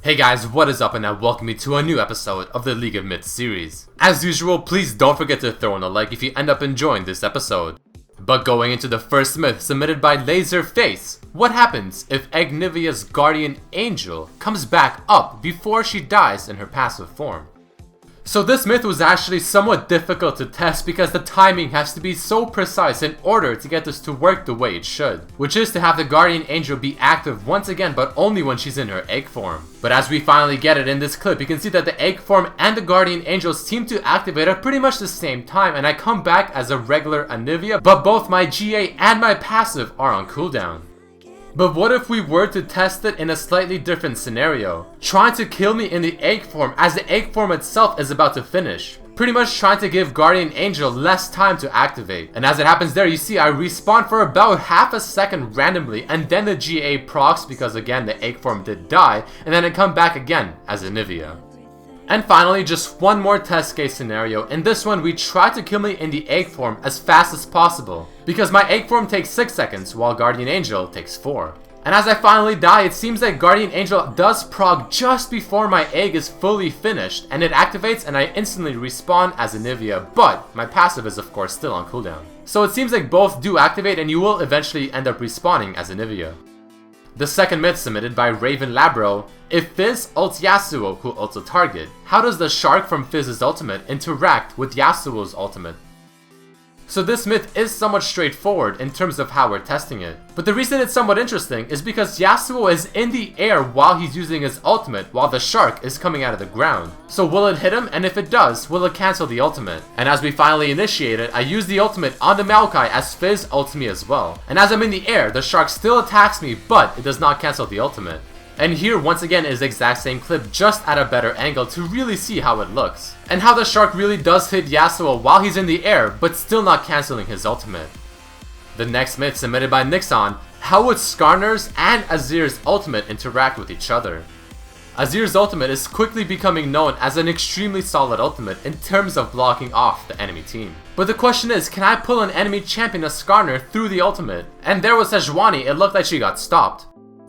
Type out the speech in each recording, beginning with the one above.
Hey guys, what is up, and I welcome you to a new episode of the League of Myths series. As usual, please don't forget to throw in a like if you end up enjoying this episode. But going into the first myth submitted by Laserface, what happens if Agnivia's guardian angel comes back up before she dies in her passive form? So this myth was actually somewhat difficult to test because the timing has to be so precise in order to get this to work the way it should, which is to have the guardian angel be active once again, but only when she's in her egg form. But as we finally get it in this clip, you can see that the egg form and the guardian angel seem to activate at pretty much the same time, and I come back as a regular Anivia, but both my GA and my passive are on cooldown. But what if we were to test it in a slightly different scenario? Trying to kill me in the egg form as the egg form itself is about to finish. Pretty much trying to give Guardian Angel less time to activate. And as it happens there, you see I respawn for about half a second randomly, and then the GA procs because again the egg form did die, and then I come back again as Anivia. And finally, just one more test case scenario. In this one, we try to kill me in the egg form as fast as possible, because my egg form takes 6 seconds, while Guardian Angel takes 4. And as I finally die, it seems like Guardian Angel does prog just before my egg is fully finished, and it activates and I instantly respawn as Anivia, but my passive is of course still on cooldown. So it seems like both do activate and you will eventually end up respawning as Anivia. The second myth submitted by Raven Labro: if Fizz ults Yasuo who ults a target, how does the shark from Fizz's ultimate interact with Yasuo's ultimate? So this myth is somewhat straightforward in terms of how we're testing it, but the reason it's somewhat interesting is because Yasuo is in the air while he's using his ultimate while the shark is coming out of the ground. So will it hit him, and if it does, will it cancel the ultimate? And as we finally initiate it, I use the ultimate on the Maokai as Fizz ults me as well. And as I'm in the air, the shark still attacks me, but it does not cancel the ultimate. And here once again is the exact same clip, just at a better angle to really see how it looks. And how the shark really does hit Yasuo while he's in the air, but still not cancelling his ultimate. The next myth submitted by Nixon: how would Scarns and Azir's ultimate interact with each other? Azir's ultimate is quickly becoming known as an extremely solid ultimate in terms of blocking off the enemy team. But the question is, can I pull an enemy champion as Skarner through the ultimate? And there was Sejuani, it looked like she got stopped.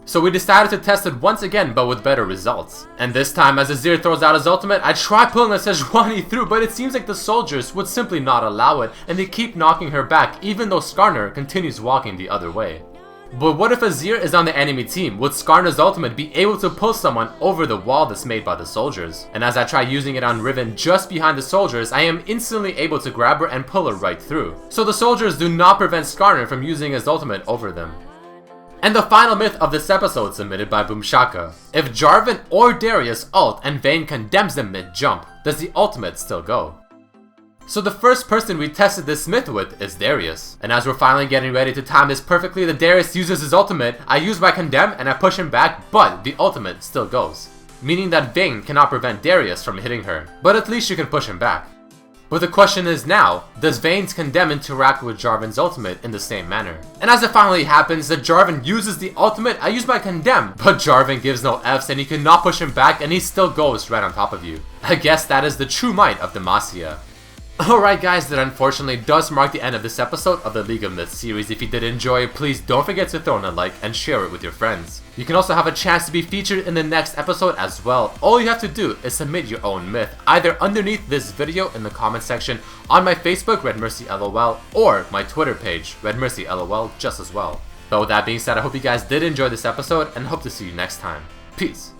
So we decided to test it once again, but with better results. And this time, as Azir throws out his ultimate, I try pulling a Sejuani through, but it seems like the soldiers would simply not allow it, and they keep knocking her back even though Skarner continues walking the other way. But what if Azir is on the enemy team? Would Skarner's ultimate be able to pull someone over the wall that's made by the soldiers? And as I try using it on Riven just behind the soldiers, I am instantly able to grab her and pull her right through. So the soldiers do not prevent Skarner from using his ultimate over them. And the final myth of this episode submitted by Boomshaka: if Jarvan or Darius ult and Vayne condemns them mid-jump, does the ultimate still go? So the first person we tested this myth with is Darius. And as we're finally getting ready to time this perfectly, the Darius uses his ultimate, I use my condemn and I push him back, but the ultimate still goes. Meaning that Vayne cannot prevent Darius from hitting her, but at least you can push him back. But the question is now, does Vayne's condemn interact with Jarvan's ultimate in the same manner? And as it finally happens, that Jarvan uses the ultimate, I use my condemn, but Jarvan gives no Fs and you cannot push him back and he still goes right on top of you. I guess that is the true might of Demacia. Alright guys, that unfortunately does mark the end of this episode of the League of Myths series. If you did enjoy it, please don't forget to throw in a like and share it with your friends. You can also have a chance to be featured in the next episode as well. All you have to do is submit your own myth, either underneath this video in the comment section, on my Facebook, Redmercy LOL, or my Twitter page, Redmercy LOL, just as well. But with that being said, I hope you guys did enjoy this episode and hope to see you next time. Peace.